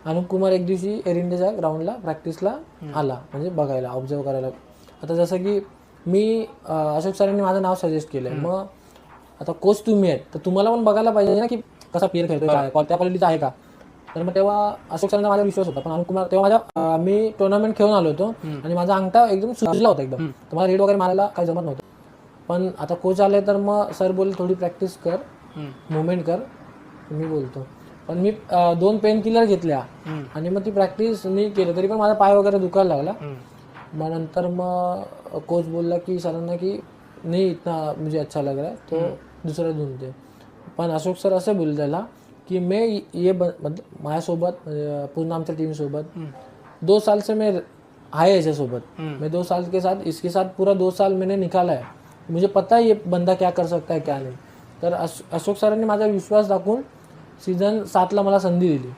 अनुप कुमार एक दिवशी एअर इंडियाच्या ग्राउंडला प्रॅक्टिसला आला, म्हणजे बघायला, ऑब्झर्व करायला. आता जसं की मी अशोक सरांनी माझं नाव सजेस्ट केलं, मग आता कोच तुम्ही आहेत तर तुम्हाला पण बघायला पाहिजे ना की कसा प्लेअर खेळतोय, काय त्या क्वालिटीचा आहे का. तर मग तेव्हा अशोक सरांचा माझा विश्वास होता. पण अनुप कुमार तेव्हा माझ्या मी टुर्नामेंट खेळून आलो होतो आणि माझा अंगठा एकदम सुजला होता एकदम, तर मला रेड वगैरे मारायला काही जमत नव्हतं. पण आता कोच आले तर मग सर बोलले थोडी प्रॅक्टिस कर, मुवमेंट कर, मी बोलतो. पण मी 2 पेन किलर घेतल्या आणि मग ती प्रॅक्टिस मी केली, तरी पण माझा पाय वगैरे दुखायला लागला. मग नंतर मग कोच बोलला की सरांना की नाही इतना मुझे अच्छा लग रहा है तो दुसरा ढूंढते. पण अशोक सर असं बोलले त्याला कि मैं ये माझ्यासोबत पूर्ण आमच्या टीमसोबत 2 साल से मैं आए ऐसे सोबत, मैं 2 साल के साथ इसके साथ पूरा 2 साल मैंने निकाला है, मुझे पता है ये बंदा क्या कर सकता है क्या नाही. तर अशोक सरांनी माझा विश्वास दाखवून सीझन 7ला मला संधी दिली.